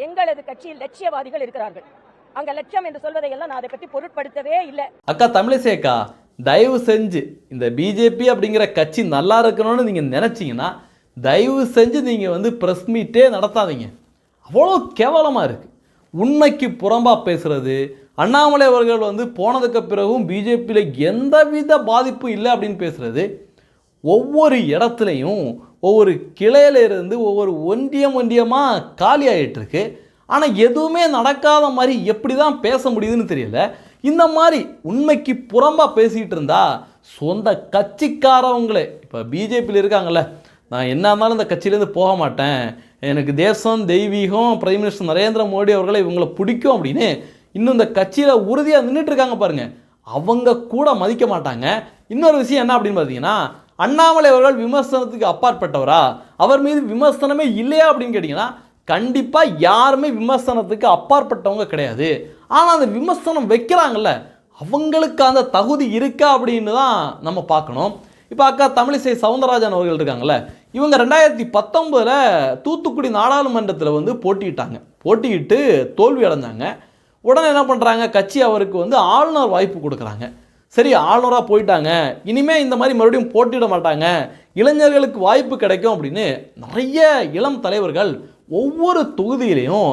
எங்களது கட்சியில் லட்சியவாதிகள் இருக்கிறார்கள். அங்க லட்சம் என்று சொல்வதை எல்லாம் நான் அதை பற்றி பொருட்படுத்தவே இல்லை. அக்கா தமிழிசைக்கா, தயவு செஞ்சு இந்த பிஜேபி அப்படிங்கிற கட்சி நல்லா இருக்கணும்னு நீங்க நினைச்சீங்கன்னா தயவு செஞ்சு நீங்க பிரஸ் மீட்டே நடத்தாதீங்க. அவ்வளோ கேவலமா இருக்கு. உண்மைக்கு புறம்பா பேசுறது. அண்ணாமலை அவர்கள் போனதுக்கு பிறகும் பிஜேபியில் எந்தவித பாதிப்பும் இல்லை அப்படின்னு பேசுறது. ஒவ்வொரு இடத்துலையும் ஒவ்வொரு கிளையில இருந்து ஒவ்வொரு ஒன்றியமாக காலி ஆகிட்டு இருக்கு. ஆனால் எதுவுமே நடக்காத மாதிரி எப்படி தான் பேச முடியுதுன்னு தெரியல. இந்த மாதிரி உண்மைக்கு புறம்பாக பேசிகிட்டு இருந்தா சொந்த கட்சிக்காரவங்களே இப்போ பிஜேபியில் இருக்காங்கல்ல, நான் என்ன இருந்தாலும் இந்த கட்சியிலேருந்து போக மாட்டேன், எனக்கு தேசம் தெய்வீகம் பிரைம் மினிஸ்டர் நரேந்திர மோடி அவர்களை இவங்களை பிடிக்கும் அப்படின்னு இன்னும் இந்த கட்சியில் உறுதியாக நின்றுட்டு இருக்காங்க பாருங்க, அவங்க கூட மதிக்க மாட்டாங்க. இன்னொரு விஷயம் என்ன அப்படின்னு பார்த்தீங்கன்னா, அண்ணாமலை அவர்கள் விமர்சனத்துக்கு அப்பாற்பட்டவரா, அவர் மீது விமர்சனமே இல்லையா அப்படின்னு கேட்டிங்கன்னா கண்டிப்பாக யாருமே விமர்சனத்துக்கு அப்பாற்பட்டவங்க கிடையாது. ஆனால் அந்த விமர்சனம் வைக்கிறாங்கல்ல, அவங்களுக்கு அந்த தகுதி இருக்கா அப்படின்னு தான் நம்ம பார்க்கணும். இப்போ அக்கா தமிழிசை சவுந்தரராஜன் அவர்கள் இருக்காங்கல்ல, இவங்க 2019 தூத்துக்குடி நாடாளுமன்றத்தில் போட்டியிட்டாங்க. போட்டியிட்டு தோல்வி அடைஞ்சாங்க. உடனே என்ன பண்ணுறாங்க, கட்சி அவருக்கு ஆளுநர் வாய்ப்பு கொடுக்குறாங்க. சரி, ஆளுநராக போயிட்டாங்க, இனிமேல் இந்த மாதிரி மறுபடியும் போட்டியிட மாட்டாங்க, இளைஞர்களுக்கு வாய்ப்பு கிடைக்கும் அப்படின்னு நிறைய இளம் தலைவர்கள் ஒவ்வொரு தொகுதியிலையும்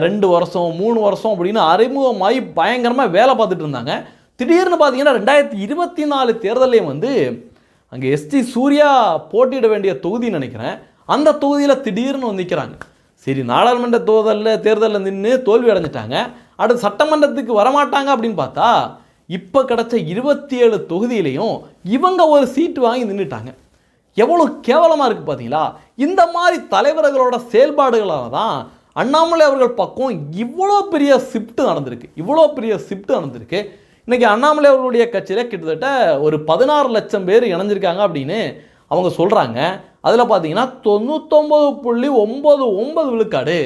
2 வருஷம் 3 வருஷம் அப்படின்னு அறிமுகமாகி பயங்கரமாக வேலை பார்த்துட்டு இருந்தாங்க. திடீர்னு பார்த்தீங்கன்னா 2024 தேர்தலையும் அங்கே எஸ்டி சூர்யா போட்டியிட வேண்டிய தொகுதின்னு நினைக்கிறேன், அந்த தொகுதியில் திடீர்னு நிற்கிறாங்க. சரி, நாடாளுமன்ற தேர்தலில் நின்று தோல்வி அடைஞ்சிட்டாங்க, அடுத்து சட்டமன்றத்துக்கு வரமாட்டாங்க அப்படின்னு பார்த்தா இப்போ கிடச்ச 27 தொகுதியிலையும் இவங்க ஒரு சீட்டு வாங்கி நின்றுட்டாங்க. எவ்வளோ கேவலமாக இருக்குது பார்த்தீங்களா? இந்த மாதிரி தலைவர்களோட செயல்பாடுகளால் தான் அண்ணாமலை அவர்கள் பக்கம் இவ்வளோ பெரிய ஷிஃப்ட் நடந்திருக்கு. இன்றைக்கி அண்ணாமலை அவர்களுடைய கட்சியில் கிட்டத்தட்ட ஒரு 16 லட்சம் பேர் இணைஞ்சிருக்காங்க அப்படின்னு அவங்க சொல்கிறாங்க. அதில் பார்த்தீங்கன்னா 99.99 விழுக்காடு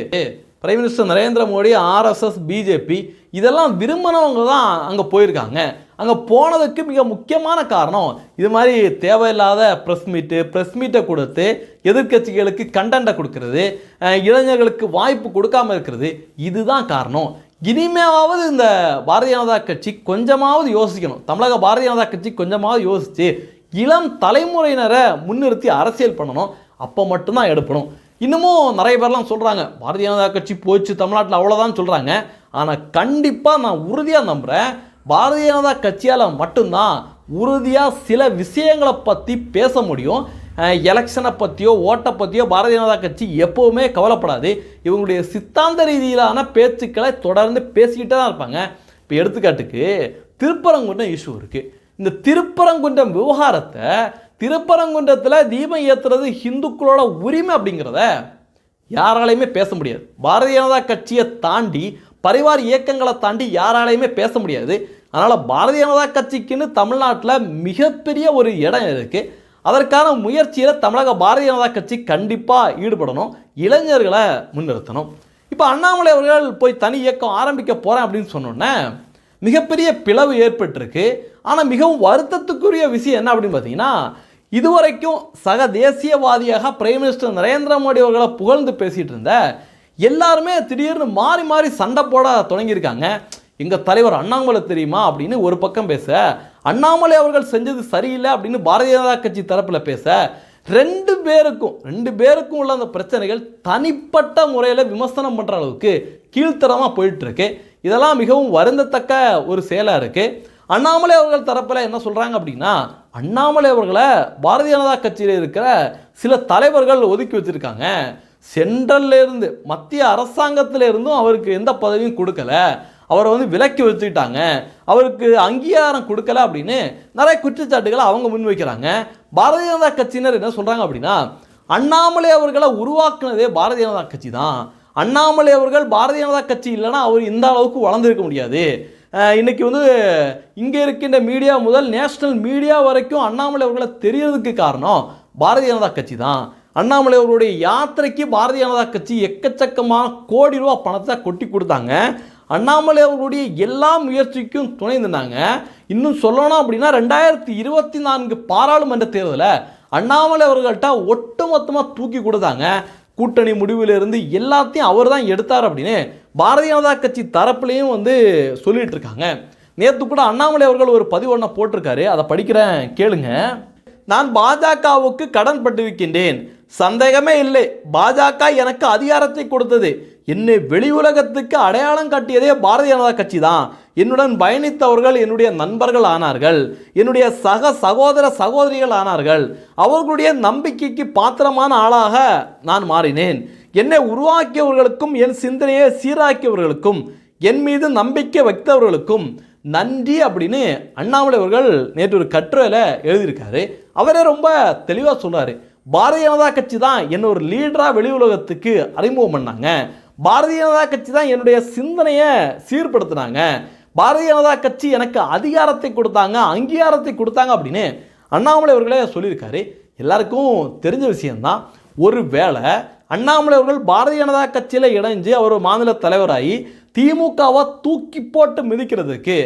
prime minister Narendra Modi, RSS, BJP இதெல்லாம் விரும்பினவங்க தான் அங்கே போயிருக்காங்க. அங்கே போனதுக்கு மிக முக்கியமான காரணம் இது மாதிரி தேவையில்லாத ப்ரெஸ் மீட்டை கொடுத்து எதிர்கட்சிகளுக்கு கண்டென்ட்டை கொடுக்கறது, இளைஞர்களுக்கு வாய்ப்பு கொடுக்காமல் இருக்கிறது, இதுதான் காரணம். இனிமேவாவது இந்த பாரதிய ஜனதா கட்சி கொஞ்சமாவது யோசிக்கணும். தமிழக பாரதிய ஜனதா கட்சி கொஞ்சமாவது யோசித்து இளம் தலைமுறையினரை முன்னிறுத்தி அரசியல் பண்ணணும். அப்போ மட்டும்தான் எடுப்பணும். இன்னமும் நிறைய பேர்லாம் சொல்கிறாங்க பாரதிய ஜனதா கட்சி போச்சு தமிழ்நாட்டில் அவ்வளோதான் சொல்கிறாங்க. ஆனால் கண்டிப்பாக நான் உறுதியாக நம்புகிறேன், பாரதிய ஜனதா கட்சியால் மட்டும்தான் உறுதியாக சில விஷயங்களை பற்றி பேச முடியும். எலெக்ஷனை பற்றியோ ஓட்டை பற்றியோ பாரதிய ஜனதா கட்சி எப்போவுமே கவலைப்படாது. இவங்களுடைய சித்தாந்த ரீதியிலான பேச்சுக்களை தொடர்ந்து பேசிக்கிட்டே தான் இருப்பாங்க. இப்போ எடுத்துக்காட்டுக்கு திருப்பரங்குன்றம் இஷ்யூ இருக்குது. இந்த திருப்பரங்குன்றம் விவகாரத்தை, திருப்பரங்குன்றத்தில் தீபம் ஏற்றுறது இந்துக்களோட உரிமை அப்படிங்கிறத யாராலையுமே பேச முடியாது. பாரதிய ஜனதா கட்சியை தாண்டி, பரிவார் இயக்கங்களை தாண்டி யாராலையுமே பேச முடியாது. அதனால் பாரதிய ஜனதா கட்சிக்குன்னு தமிழ்நாட்டில் மிகப்பெரிய ஒரு இடம் இருக்குது. அதற்கான முயற்சியில் தமிழக பாரதிய ஜனதா கட்சி கண்டிப்பாக ஈடுபடணும், இளைஞர்களை முன்னிறுத்தணும். இப்போ அண்ணாமலை அவர்கள் போய் தனி இயக்கம் ஆரம்பிக்க போகிறேன் அப்படின்னு சொன்னோன்னே மிகப்பெரிய பிளவு ஏற்பட்டிருக்கு. ஆனால் மிகவும் வருத்தத்துக்குரிய விஷயம் என்ன அப்படின்னு பார்த்தீங்கன்னா, இதுவரைக்கும் சக தேசியவாதியாக பிரைம் மினிஸ்டர் நரேந்திர மோடி அவர்களை புகழ்ந்து பேசிகிட்டு இருந்த எல்லாருமே திடீர்னு மாறி மாறி சண்டை போட தொடங்கியிருக்காங்க. எங்கள் தலைவர் அண்ணாமலை தெரியுமா அப்படின்னு ஒரு பக்கம் பேச, அண்ணாமலை அவர்கள் செஞ்சது சரியில்லை அப்படின்னு பாரதிய ஜனதா கட்சி தரப்பில் பேச, ரெண்டு பேருக்கும் உள்ள அந்த பிரச்சனைகள் தனிப்பட்ட முறையில் விமர்சனம் பண்ணுற அளவுக்கு கீழ்த்தரமாக போயிட்டுருக்கு. இதெல்லாம் மிகவும் வருந்தத்தக்க ஒரு செயலாக இருக்குது. அண்ணாமலை அவர்கள் தரப்பில் என்ன சொல்கிறாங்க அப்படின்னா, அண்ணாமலை அவர்களை பாரதிய ஜனதா கட்சியில் இருக்கிற சில தலைவர்கள் ஒதுக்கி வச்சுருக்காங்க. சென்ட்ரல்லேருந்து, மத்திய அரசாங்கத்திலேருந்தும் அவருக்கு எந்த பதவியும் கொடுக்கல, அவரை விலக்கி வச்சுக்கிட்டாங்க, அவருக்கு அங்கீகாரம் கொடுக்கல அப்படின்னு நிறைய குற்றச்சாட்டுகளை அவங்க முன்வைக்கிறாங்க. பாரதிய ஜனதா கட்சியினர் என்ன சொல்கிறாங்க அப்படின்னா, அண்ணாமலை அவர்களை உருவாக்குனதே பாரதிய ஜனதா கட்சி தான், அண்ணாமலை அவர்கள் பாரதிய ஜனதா கட்சி இல்லைன்னா அவர் இந்த அளவுக்கு வளர்ந்துருக்க முடியாது. இன்றைக்கி இங்கே இருக்கின்ற மீடியா முதல் நேஷ்னல் மீடியா வரைக்கும் அண்ணாமலை அவர்களை தெரியறதுக்கு காரணம் பாரதிய ஜனதா கட்சி தான். அண்ணாமலை அவர்களுடைய யாத்திரைக்கு பாரதிய ஜனதா கட்சி எக்கச்சக்கமாக கோடி ரூபா பணத்தை கொட்டி கொடுத்தாங்க. அண்ணாமலை அவர்களுடைய எல்லா முயற்சிக்கும் துணை நின்றாங்க. இன்னும் சொல்லணும் அப்படின்னா 2024 பாராளுமன்ற தேர்தலில் அண்ணாமலை அவர்கள்ட்ட ஒட்டுமொத்தமாக தூக்கி கொடுத்தாங்க. கூட்டணி முடிவிலிருந்து எல்லாத்தையும் அவர் தான் எடுத்தார் அப்படின்னு பாரதிய ஜனதா கட்சி தரப்புலையும் வந்து சொல்லிட்டு இருக்காங்க. நேற்று கூட அண்ணாமலை அவர்கள் ஒரு பதிவு ஒன்று போட்டிருக்காரு, அதை படிக்கிறேன் கேளுங்க. நான் பாஜகவுக்கு கடன் பட்டிருக்கின்றேன், சந்தேகமே இல்லை. பாஜக எனக்கு அதிகாரத்தை கொடுத்தது, என்னை வெளி உலகத்துக்கு அடையாளம் காட்டியதே பாரதிய ஜனதா கட்சி தான். என்னுடன் பயணித்தவர்கள் என்னுடைய நண்பர்கள் ஆனார்கள், என்னுடைய சகோதர சகோதரிகள் ஆனார்கள். அவர்களுடைய நம்பிக்கைக்கு பாத்திரமான ஆளாக நான் மாறினேன். என்னை உருவாக்கியவர்களுக்கும் என் சிந்தனையை சீராக்கியவர்களுக்கும் என் மீது நம்பிக்கை வைத்தவர்களுக்கும் நன்றி அப்படின்னு அண்ணாமலை அவர்கள் நேற்று ஒரு கட்டுரையில் எழுதியிருக்காரு. அவரே ரொம்ப தெளிவாக சொல்றாரு, பாரதிய ஜனதா கட்சி தான் என்ன ஒரு லீடராக வெளி உலகத்துக்கு அறிமுகம் பண்ணாங்க, பாரதிய ஜனதா கட்சி தான் என்னுடைய சிந்தனையை சீர்படுத்தினாங்க, பாரதிய ஜனதா கட்சி எனக்கு அதிகாரத்தை கொடுத்தாங்க, அங்கீகாரத்தை கொடுத்தாங்க அப்படின்னு அண்ணாமலை அவர்களே சொல்லியிருக்காரு. எல்லாருக்கும் தெரிஞ்ச விஷயம்தான். ஒருவேளை அண்ணாமலை அவர்கள் பாரதிய ஜனதா கட்சியில் இணைஞ்சு அவர் மாநில தலைவராகி திமுகவை தூக்கி போட்டு மிதிக்கிறதுக்கு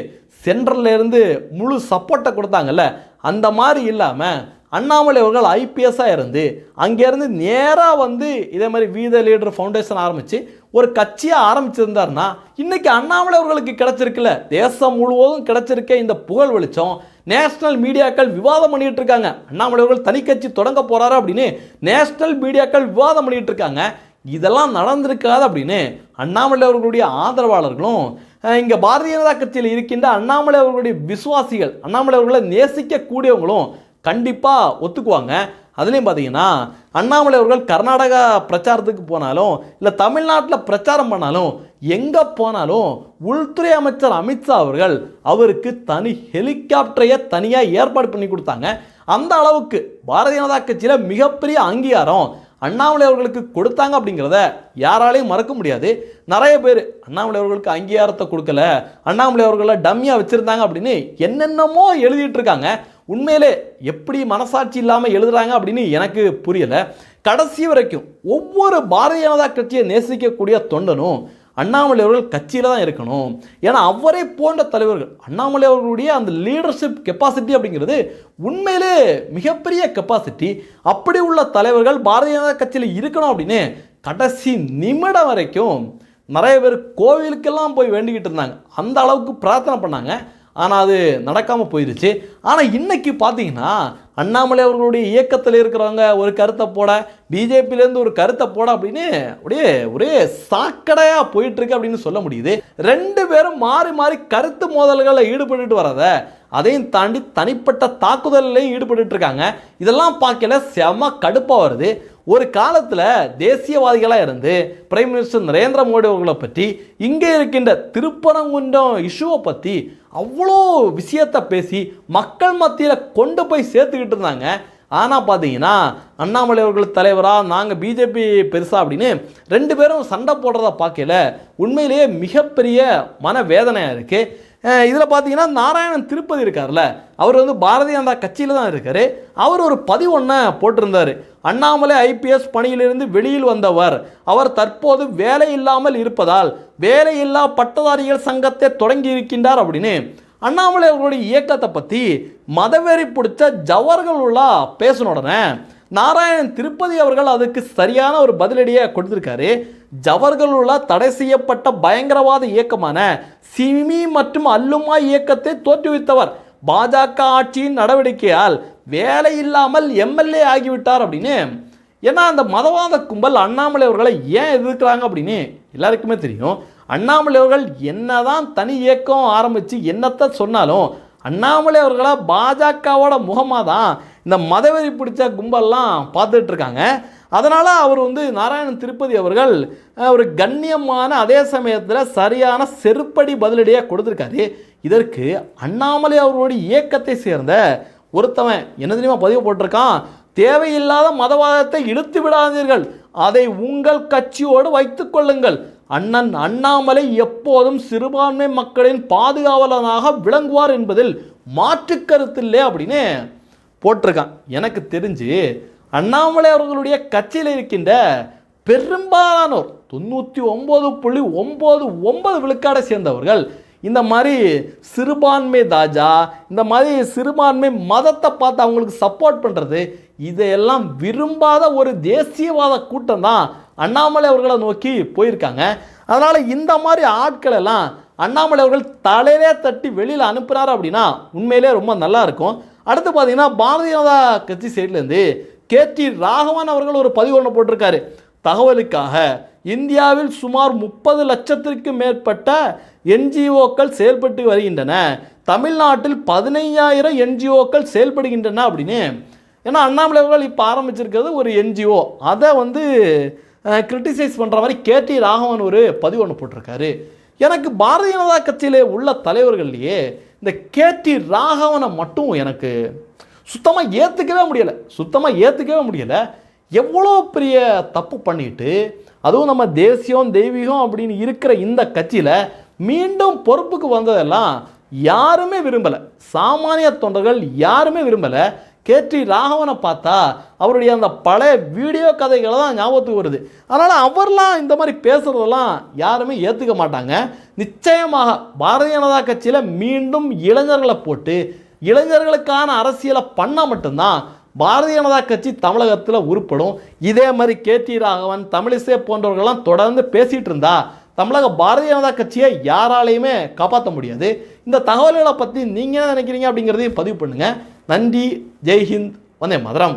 சென்ட்ரல்ல இருந்து முழு சப்போர்ட்டை கொடுத்தாங்கல்ல, அந்த மாதிரி இல்லாமல் அண்ணாமலை அவர்கள் ஐபிஎஸ்ஸாக இருந்து அங்கேருந்து நேராக வந்து இதே மாதிரி வீத லீடர் ஃபவுண்டேஷன் ஆரம்பித்து ஒரு கட்சியாக ஆரம்பிச்சிருந்தாருன்னா இன்னைக்கு அண்ணாமலை அவர்களுக்கு கிடைச்சிருக்குல்ல, தேசம் முழுவதும் கிடைச்சிருக்க இந்த புகழ் வெளிச்சம். நேஷனல் மீடியாக்கள் விவாதம் பண்ணிட்டு இருக்காங்க, அண்ணாமலை அவர்கள் தனி கட்சி தொடங்க போறாரு அப்படின்னு நேஷனல் மீடியாக்கள் விவாதம் பண்ணிட்டு இருக்காங்க. இதெல்லாம் நடந்திருக்காது அப்படின்னு அண்ணாமலை அவர்களுடைய ஆதரவாளர்களும் இங்கே பாரதிய ஜனதா கட்சியில் இருக்கின்ற அண்ணாமலை அவர்களுடைய விசுவாசிகள், அண்ணாமலை அவர்களை நேசிக்கக்கூடியவங்களும் கண்டிப்பாக ஒத்துக்குவாங்க. அதுலேயும் பார்த்தீங்கன்னா அண்ணாமலை அவர்கள் கர்நாடகா பிரச்சாரத்துக்கு போனாலும் இல்லை தமிழ்நாட்டில் பிரச்சாரம் பண்ணாலும் எங்கே போனாலும் உள்துறை அமைச்சர் அமித்ஷா அவர்கள் அவருக்கு தனி ஹெலிகாப்டரையே தனியாக ஏற்பாடு பண்ணி கொடுத்தாங்க. அந்த அளவுக்கு பாரதிய ஜனதா கட்சியில் மிகப்பெரிய அங்கீகாரம் அண்ணாமலை அவர்களுக்கு கொடுத்தாங்க அப்படிங்கிறத யாராலையும் மறக்க முடியாது. நிறைய பேர் அண்ணாமலை அவர்களுக்கு அங்கீகாரத்தை கொடுக்கல, அண்ணாமலை அவர்களை டம்மியாக வச்சுருந்தாங்க அப்படின்னு என்னென்னமோ எழுதிட்டு இருக்காங்க. உண்மையிலே எப்படி மனசாட்சி இல்லாமல் எழுதுறாங்க அப்படின்னு எனக்கு புரியலை. கடைசி வரைக்கும் ஒவ்வொரு பாரதிய ஜனதா கட்சியை நேசிக்கக்கூடிய தொண்டனும் அண்ணாமலை அவர்கள் கட்சியில் தான் இருக்கணும். ஏன்னா அவரை போன்ற தலைவர்கள், அண்ணாமலை அவர்களுடைய அந்த லீடர்ஷிப் கெப்பாசிட்டி அப்படிங்கிறது உண்மையிலே மிகப்பெரிய கெப்பாசிட்டி. அப்படி உள்ள தலைவர்கள் பாரதிய ஜனதா கட்சியில் இருக்கணும் அப்படின்னு கடைசி நிமிடம் வரைக்கும் நிறைய பேர் கோவிலுக்கெல்லாம் போய் வேண்டிக்கிட்டு இருந்தாங்க, அந்த அளவுக்கு பிரார்த்தனை பண்ணாங்க. ஆனால் அது நடக்காமல் போயிடுச்சு. ஆனால் இன்னைக்கு பார்த்தீங்கன்னா அண்ணாமலை அவர்களுடைய இயக்கத்தில் இருக்கிறவங்க ஒரு கருத்தை போட, பிஜேபியிலேருந்து ஒரு கருத்தை போட அப்படின்னு அப்படியே ஒரே சாக்கடையாக போயிட்டுருக்கு அப்படின்னு சொல்ல முடியுது. ரெண்டு பேரும் மாறி மாறி கருத்து மோதல்களில் ஈடுபட்டு வரத, அதையும் தாண்டி தனிப்பட்ட தாக்குதலையும் ஈடுபட்டு இருக்காங்க. இதெல்லாம் பார்க்கல செம கடுப்பாக வருது. ஒரு காலத்தில் தேசியவாதிகளாக இருந்து பிரைம் மினிஸ்டர் நரேந்திர மோடி அவர்களை பற்றி, இங்கே இருக்கின்ற திருப்பரங்குன்றம் இஷ்யூவை பற்றி அவ்வளோ விஷயத்தை பேசி மக்கள் மத்தியில் கொண்டு போய் சேர்த்துக்கிட்டு இருந்தாங்க. ஆனால் பார்த்தீங்கன்னா அண்ணாமலை அவர்கள் தலைவராக, நாங்கள் பிஜேபி பெருசா அப்படின்னு ரெண்டு பேரும் சண்டை போடுறத பார்க்கல உண்மையிலேயே மிகப்பெரிய மனவேதனையாக இருக்குது. இதில் பார்த்தீங்கன்னா நாராயணன் திருப்பதி இருக்கார்ல, அவர் வந்து பாரதிய ஜனதா கட்சியில் தான் இருக்கார். அவர் ஒரு பதிவு ஒன்று போட்டிருந்தார். அண்ணாமலை ஐபிஎஸ் பணியிலிருந்து வெளியில் வந்தவர், அவர் தற்போது வேலை இல்லாமல் இருப்பதால் வேலையில்லா பட்டதாரிகள் சங்கத்தை தொடங்கி இருக்கின்றார் அப்படின்னு அண்ணாமலை அவர்களுடைய இயக்கத்தை பற்றி மதவெறி பிடிச்ச ஜவஹர்லாலா பேசின உடனே நாராயணன் திருப்பதி அவர்கள் அதுக்கு சரியான ஒரு பதிலடியை கொடுத்திருக்காரு. ஜவஹர்லாலா தடை செய்யப்பட்ட பயங்கரவாத இயக்கமான சிமி மற்றும் அல்லுமா இயக்கத்தை தோற்றுவித்தவர், பாஜக ஆட்சியின் நடவடிக்கையால் வேலை இல்லாமல் எம்எல்ஏ ஆகிவிட்டார் அப்படின்னு. ஏன்னா அந்த மதவாத கும்பல் அண்ணாமலை அவர்களை ஏன் எதிர்க்கிறாங்க அப்படின்னு எல்லாருக்குமே தெரியும். அண்ணாமலை அவர்கள் என்னதான் தனி இயக்கம் ஆரம்பித்து என்னத்தை சொன்னாலும் அண்ணாமலை அவர்களை பாஜகவோட முகமாக தான் இந்த மதவெறி பிடிச்ச கும்பல்லாம் பார்த்துட்டு இருக்காங்க. அதனால் அவர் வந்து நாராயணன் திருப்பதி அவர்கள் ஒரு கண்ணியமான அதே சமயத்தில் சரியான செருப்படி பதிலடியாக கொடுத்துருக்காரு. இதற்கு அண்ணாமலை அவர்களுடைய இயக்கத்தை சேர்ந்த ஒருத்தவன் என்ன தெரியுமா பதிவு போட்டிருக்கான், தேவையில்லாத மதவாதத்தை இழுத்து விடாதீர்கள், அதை உங்கள் கட்சியோடு வைத்துக் கொள்ளுங்கள், அண்ணன் அண்ணாமலை எப்போதும் சிறுபான்மை மக்களின் பாதுகாவலனாக விளங்குவார் என்பதில் மாற்று கருத்தில்லை அப்படின்னு போட்டிருக்கான். எனக்கு தெரிஞ்சு அண்ணாமலை அவர்களுடைய கட்சியில் இருக்கின்ற பெரும்பாலானோர் 99.99 விழுக்காடை சேர்ந்தவர்கள் இந்த மாதிரி சிறுபான்மை தாஜா, இந்த மாதிரி சிறுபான்மை மதத்தை பார்த்து அவங்களுக்கு சப்போர்ட் பண்ணுறது, இதையெல்லாம் விரும்பாத ஒரு தேசியவாத கூட்டம் தான் அண்ணாமலை அவர்களை நோக்கி போயிருக்காங்க. அதனால இந்த மாதிரி ஆட்கள் எல்லாம் அண்ணாமலை அவர்கள் தலையிலே தட்டி வெளியில் அனுப்புறாரு அப்படின்னா உண்மையிலே ரொம்ப நல்லா இருக்கும். அடுத்து பார்த்தீங்கன்னா பாரதிய ஜனதா கட்சி சைட்லேருந்து KT ராகவன் அவர்கள் ஒரு பதிவு ஒன்று போட்டிருக்காரு. தகவலுக்காக இந்தியாவில் சுமார் 30 லட்சத்திற்கு மேற்பட்ட NGOக்கள் செயல்பட்டு வருகின்றன, தமிழ்நாட்டில் 15,000 NGOக்கள் செயல்படுகின்றன அப்படின்னு. ஏன்னா அண்ணாமலை அவர்கள் இப்போ ஆரம்பிச்சிருக்கிறது ஒரு NGO, அதை கிரிட்டிசைஸ் பண்ணுற மாதிரி KT ராகவன் ஒரு பதிவு ஒன்று போட்டிருக்காரு. எனக்கு பாரதிய ஜனதா கட்சியிலே உள்ள தலைவர்கள்லையே இந்த KT ராகவனை மட்டும் எனக்கு சுத்தமாக ஏற்றுக்கவே முடியலை. எவ்வளோ பெரிய தப்பு பண்ணிட்டு, அதுவும் நம்ம தேசியம் தெய்வீகம் அப்படின்னு இருக்கிற இந்த கட்சியில் மீண்டும் பொறுப்புக்கு வந்ததெல்லாம் யாருமே விரும்பலை, சாமானிய தொண்டர்கள் யாருமே விரும்பலை. KT ராகவனை பார்த்தா அவருடைய அந்த பழைய வீடியோ கதைகளை தான் ஞாபகத்துக்கு வருது. அதனால் அவர்லாம் இந்த மாதிரி பேசுகிறதெல்லாம் யாருமே ஏற்றுக்க மாட்டாங்க. நிச்சயமாக பாரதிய ஜனதா கட்சியில் மீண்டும் இளைஞர்களை போட்டு இளைஞர்களுக்கான அரசியலை பண்ணால் மட்டும்தான் பாரதிய ஜனதா கட்சி தமிழகத்தில் உருப்படும். இதே மாதிரி KT ராகவன், தமிழிசை போன்றவர்கள்லாம் தொடர்ந்து பேசிகிட்டு இருந்தா தமிழக பாரதிய ஜனதா கட்சியை யாராலையுமே காப்பாற்ற முடியாது. இந்த தகவல்களை பற்றி நீங்கள் என்ன நினைக்கிறீங்க அப்படிங்கிறதையும் பதிவு பண்ணுங்கள். நன்றி. ஜெய்ஹிந்த். வந்தே மாதரம்.